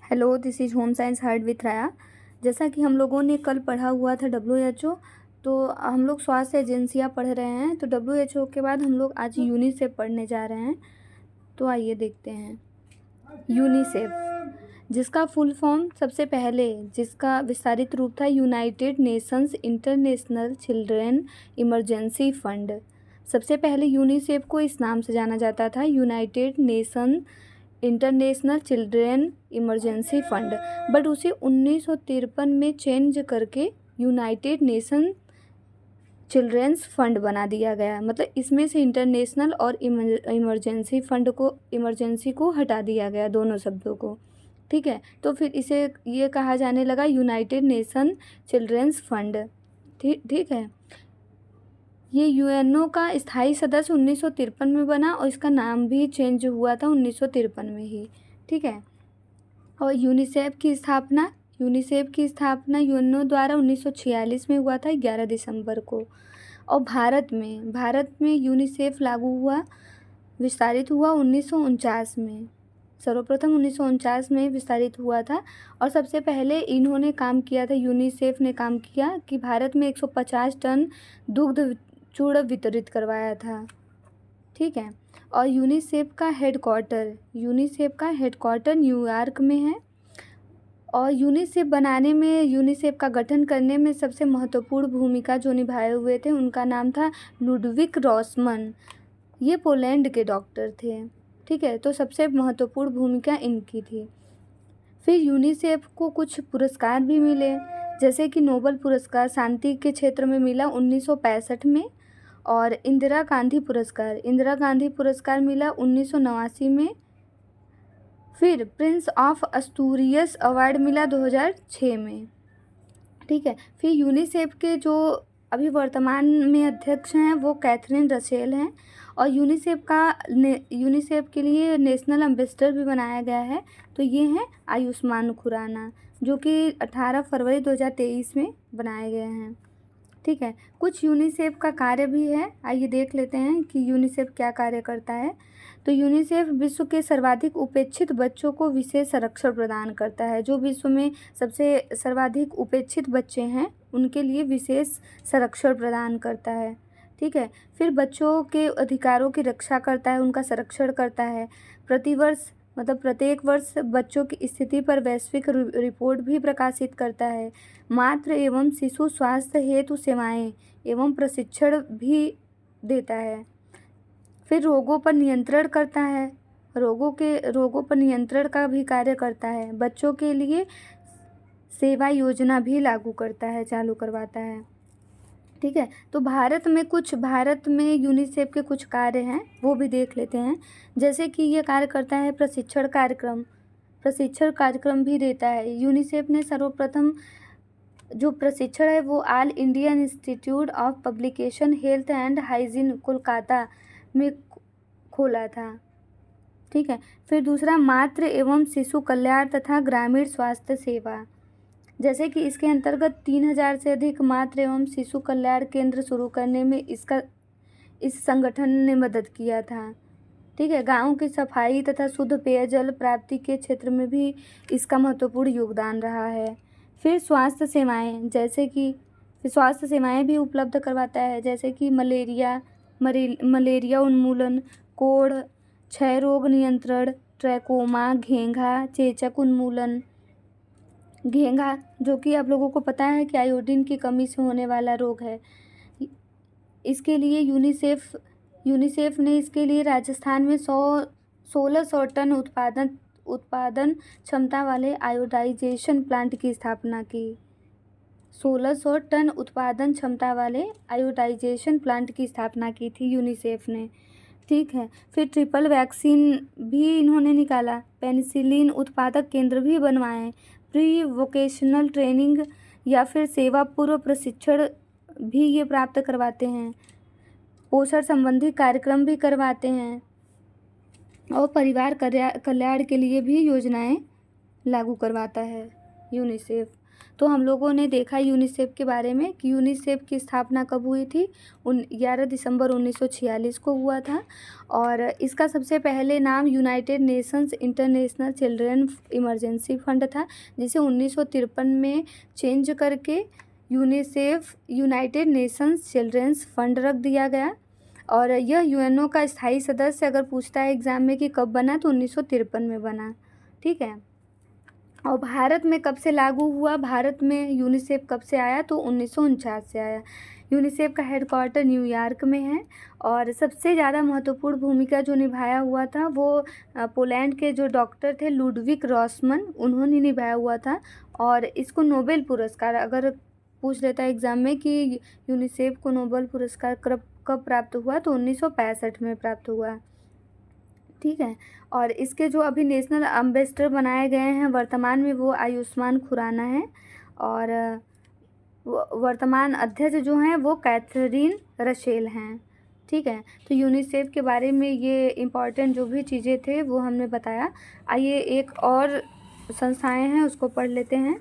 Hello, this is home science heard with राया। जैसा कि हम लोगों ने कल पढ़ा हुआ था WHO, तो हम लोग स्वास्थ्य एजेंसियां पढ़ रहे हैं। तो WHO के बाद हम लोग आज यूनिसेफ पढ़ने जा रहे हैं। तो आइए देखते हैं। यूनिसेफ, जिसका फुल फॉर्म सबसे पहले जिसका विस्तारित रूप था United nations international children emergency fund. सबसे पहले यूनिसेफ को इस नाम से जाना जाता था, United nation international children emergency fund. But उसे 1953 में चेंज करके यूनाइटेड नेशन चिल्ड्रेंस फंड बना दिया गया। मतलब इसमें से इंटरनेशनल और इमरजेंसी फंड को, इमरजेंसी को हटा दिया गया, दोनों शब्दों को। ठीक है, तो फिर इसे ये कहा जाने लगा यूनाइटेड नेशन चिल्ड्रेंस फंड। ठीक है, ये यूएनओ का स्थायी सदस्य 1953 में बना और इसका नाम भी चेंज हुआ था 1953 में ही। ठीक है, और यूनिसेफ की स्थापना यूएनओ द्वारा 1946 में हुआ था, 11 दिसंबर को। और भारत में यूनिसेफ लागू हुआ, विस्तारित हुआ 1949 में। सर्वप्रथम 1949 में विस्तारित हुआ था। और सबसे पहले इन्होंने काम किया था, यूनिसेफ ने काम किया कि भारत में 150 टन दुग्ध चूर्ण वितरित करवाया था। ठीक है, और यूनिसेफ का हेडक्वार्टर न्यूयॉर्क में है। और यूनिसेफ का गठन करने में सबसे महत्वपूर्ण भूमिका जो निभाए हुए थे, उनका नाम था लुडविक रॉसमन। ये पोलैंड के डॉक्टर थे। ठीक है, तो सबसे महत्वपूर्ण भूमिका इनकी थी। फिर यूनिसेफ को कुछ पुरस्कार भी मिले, जैसे कि नोबेल पुरस्कार शांति के क्षेत्र में मिला 1965 में। और इंदिरा गांधी पुरस्कार मिला 1989 में। फिर प्रिंस ऑफ अस्तूरियस अवार्ड मिला 2006 में। ठीक है, फिर यूनिसेफ के जो अभी वर्तमान में अध्यक्ष हैं वो कैथरीन रसेल हैं। और यूनिसेफ के लिए नेशनल एम्बेसडर भी बनाया गया है। तो ये हैं आयुष्मान खुराना, जो कि 18 फरवरी 2023 में बनाए गए हैं। ठीक है, कुछ यूनिसेफ का कार्य भी है, आइए देख लेते हैं कि यूनिसेफ क्या कार्य करता है। तो यूनिसेफ विश्व के सर्वाधिक उपेक्षित बच्चों को विशेष संरक्षण प्रदान करता है। जो विश्व में सबसे सर्वाधिक उपेक्षित बच्चे हैं उनके लिए विशेष संरक्षण प्रदान करता है। ठीक है, फिर बच्चों के अधिकारों की रक्षा करता है, उनका संरक्षण करता है। प्रत्येक वर्ष बच्चों की स्थिति पर वैश्विक रिपोर्ट भी प्रकाशित करता है। मातृ एवं शिशु स्वास्थ्य हेतु सेवाएं एवं प्रशिक्षण भी देता है। फिर रोगों पर नियंत्रण करता है, रोगों पर नियंत्रण का भी कार्य करता है। बच्चों के लिए सेवा योजना भी चालू करवाता है। ठीक है, तो भारत में यूनिसेफ के कुछ कार्य हैं, वो भी देख लेते हैं। जैसे कि ये कार्य करता है प्रशिक्षण कार्यक्रम भी देता है। यूनिसेफ ने सर्वप्रथम जो प्रशिक्षण है वो all Indian institute of publication health and hygiene Kolkata में खोला था। ठीक है, फिर दूसरा मातृ एवं शिशु कल्याण तथा ग्रामीण स्वास्थ्य सेवा, जैसे कि इसके अंतर्गत 3000 से अधिक मातृ एवं शिशु कल्याण केंद्र शुरू करने में इस संगठन ने मदद किया था। ठीक है, गाँव की सफाई तथा शुद्ध पेयजल प्राप्ति के क्षेत्र में भी इसका महत्वपूर्ण योगदान रहा है। फिर स्वास्थ्य सेवाएं भी उपलब्ध करवाता है, जैसे कि मलेरिया उन्मूलन, कोढ़, क्षय रोग नियंत्रण, ट्रैकोमा, घेंघा, चेचक उन्मूलन। घेंघा, जो कि आप लोगों को पता है कि आयोडीन की कमी से होने वाला रोग है। इसके लिए यूनिसेफ ने इसके लिए राजस्थान में 1600 टन उत्पादन क्षमता वाले आयोडाइजेशन प्लांट की स्थापना की। 1600 टन उत्पादन क्षमता वाले आयोडाइजेशन प्लांट की स्थापना की थी यूनिसेफ ने। ठीक है, फिर ट्रिपल वैक्सीन भी इन्होंने निकाला, पेनिसिलिन उत्पादक केंद्र भी बनवाए, प्री वोकेशनल ट्रेनिंग या फिर सेवा पूर्व प्रशिक्षण भी ये प्राप्त करवाते हैं, पोषण संबंधी कार्यक्रम भी करवाते हैं और परिवार कल्याण के लिए भी योजनाएं लागू करवाता है यूनिसेफ। तो हम लोगों ने देखा यूनिसेफ के बारे में कि यूनिसेफ की स्थापना कब हुई थी। 11 दिसंबर 1946 को हुआ था और इसका सबसे पहले नाम united nations international children emergency fund था, जिसे 1953 में चेंज करके UNICEF united nations children's fund रख दिया गया। और यह यूएनओ का स्थायी सदस्य अगर पूछता है एग्ज़ाम में कि कब बना, तो 1953 में बना। ठीक है। और भारत में कब से लागू हुआ, भारत में यूनिसेफ कब से आया, तो 1949 से आया। यूनिसेफ का हेडक्वार्टर न्यूयॉर्क में है और सबसे ज़्यादा महत्वपूर्ण भूमिका जो निभाया हुआ था वो पोलैंड के जो डॉक्टर थे लुडविक रॉसमन, उन्होंने निभाया हुआ था। और इसको नोबेल पुरस्कार अगर पूछ लेता है एग्ज़ाम में कि यूनिसेफ को नोबेल पुरस्कार कब प्राप्त हुआ, तो 1965 में प्राप्त हुआ। ठीक है। और इसके जो अभी नेशनल एम्बेसडर बनाए गए हैं वर्तमान में, वो आयुष्मान खुराना है और वर्तमान अध्यक्ष जो हैं वो कैथरीन रशेल हैं। ठीक है। तो यूनिसेफ के बारे में ये इम्पॉर्टेंट जो भी चीज़ें थे वो हमने बताया। आइए एक और संस्थाएं हैं उसको पढ़ लेते हैं।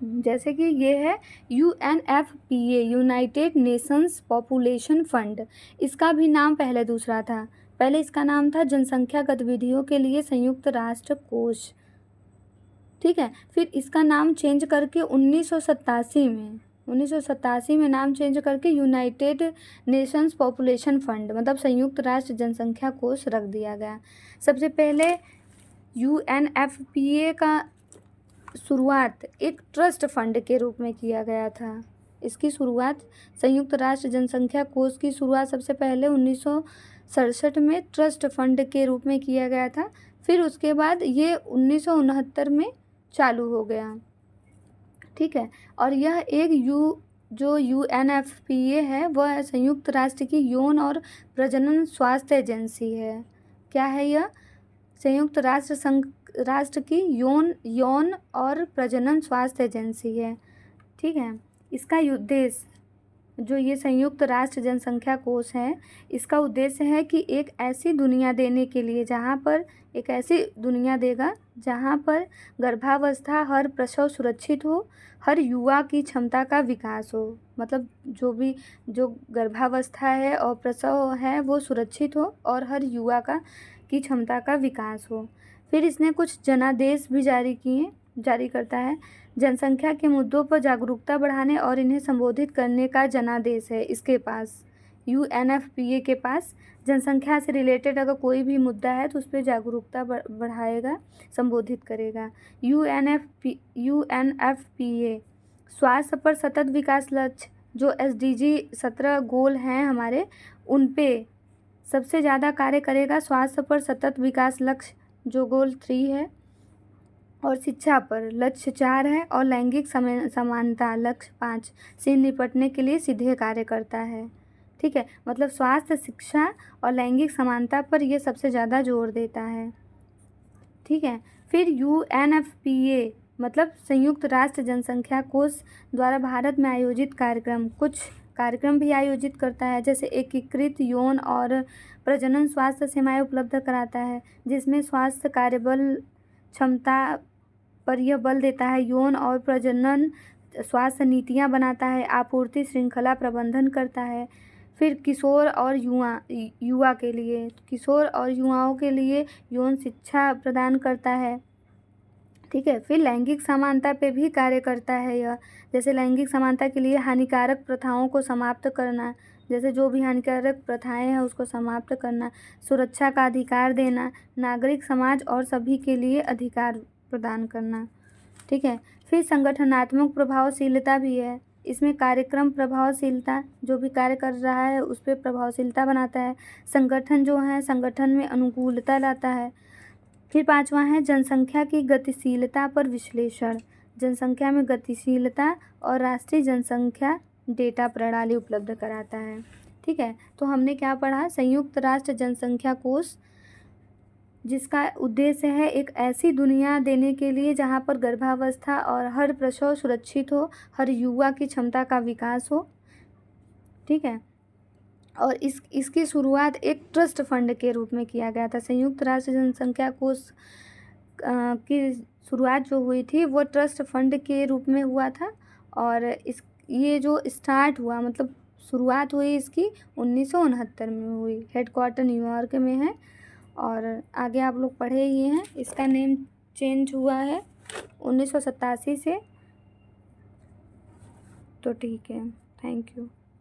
जैसे कि ये है UNFPA, United Nations population fund. इसका भी नाम पहले दूसरा था। पहले इसका नाम था जनसंख्या गतिविधियों के लिए संयुक्त राष्ट्र कोष। ठीक है। फिर इसका नाम चेंज करके 1987 में नाम चेंज करके यूनाइटेड नेशंस पॉपुलेशन फंड मतलब संयुक्त राष्ट्र जनसंख्या कोष रख दिया गया। सबसे पहले UNFPA का शुरुआत एक ट्रस्ट फंड के रूप में किया गया था। इसकी शुरुआत संयुक्त राष्ट्र जनसंख्या कोष की शुरुआत सबसे पहले 1967 में ट्रस्ट फंड के रूप में किया गया था। फिर उसके बाद ये 1969 में चालू हो गया। ठीक है। और यह एक जो UNFPA है वह संयुक्त राष्ट्र की यौन और प्रजनन स्वास्थ्य एजेंसी है। क्या है यह? संयुक्त राष्ट्र की यौन और प्रजनन स्वास्थ्य एजेंसी है। ठीक है। इसका उद्देश्य जो ये संयुक्त राष्ट्र जनसंख्या कोष है, इसका उद्देश्य है कि एक ऐसी दुनिया देने के लिए जहाँ पर एक ऐसी दुनिया देगा जहाँ पर गर्भावस्था हर प्रसव सुरक्षित हो, हर युवा की क्षमता का विकास हो। मतलब जो गर्भावस्था है और प्रसव है वो सुरक्षित हो और हर युवा की क्षमता का विकास हो। फिर इसने कुछ जनादेश भी जारी करता है। जनसंख्या के मुद्दों पर जागरूकता बढ़ाने और इन्हें संबोधित करने का जनादेश है इसके पास। UNFPA के पास जनसंख्या से रिलेटेड अगर कोई भी मुद्दा है तो उस पर जागरूकता बढ़ाएगा, संबोधित करेगा। UNFPA स्वास्थ्य पर सतत विकास लक्ष्य जो SDG 17 गोल हैं हमारे, उन पे सबसे ज़्यादा कार्य करेगा। स्वास्थ्य पर सतत विकास लक्ष्य जो गोल 3 है, और शिक्षा पर लक्ष्य 4 है, और लैंगिक समानता लक्ष्य 5 से निपटने के लिए सीधे कार्य करता है। ठीक है। मतलब स्वास्थ्य, शिक्षा और लैंगिक समानता पर यह सबसे ज़्यादा जोर देता है। ठीक है। फिर UNFPA मतलब संयुक्त राष्ट्र जनसंख्या कोष द्वारा भारत में आयोजित कुछ कार्यक्रम भी आयोजित करता है, जैसे एकीकृत यौन और प्रजनन स्वास्थ्य सेवाएं उपलब्ध कराता है, जिसमें स्वास्थ्य कार्यबल क्षमता पर यह बल देता है, यौन और प्रजनन स्वास्थ्य नीतियां बनाता है, आपूर्ति श्रृंखला प्रबंधन करता है। फिर किशोर और युवाओं के लिए यौन शिक्षा प्रदान करता है। ठीक है। फिर लैंगिक समानता पे भी कार्य करता है यह, जैसे लैंगिक समानता के लिए हानिकारक प्रथाओं को समाप्त करना, जैसे जो भी हानिकारक प्रथाएं हैं उसको समाप्त करना, सुरक्षा का अधिकार देना, नागरिक समाज और सभी के लिए अधिकार प्रदान करना। ठीक है। फिर संगठनात्मक प्रभावशीलता भी है, इसमें कार्यक्रम प्रभावशीलता, जो भी कार्य कर रहा है उस पर प्रभावशीलता बनाता है। संगठन में अनुकूलता लाता है। फिर 5वां है जनसंख्या की गतिशीलता पर विश्लेषण, जनसंख्या में गतिशीलता और राष्ट्रीय जनसंख्या डेटा प्रणाली उपलब्ध कराता है। ठीक है। तो हमने क्या पढ़ा? संयुक्त राष्ट्र जनसंख्या कोष जिसका उद्देश्य है एक ऐसी दुनिया देने के लिए जहाँ पर गर्भावस्था और हर प्रसव सुरक्षित हो, हर युवा की क्षमता का विकास हो। ठीक है। और इसकी शुरुआत एक ट्रस्ट फंड के रूप में किया गया था। संयुक्त राष्ट्र जनसंख्या कोष की शुरुआत जो हुई थी वो ट्रस्ट फंड के रूप में हुआ था। और ये जो स्टार्ट हुआ मतलब शुरुआत हुई इसकी 1969 में हुई। हेडक्वार्टर न्यूयॉर्क में है और आगे आप लोग पढ़े ही हैं। इसका नेम चेंज हुआ है 1987 से। तो ठीक है, थैंक यू।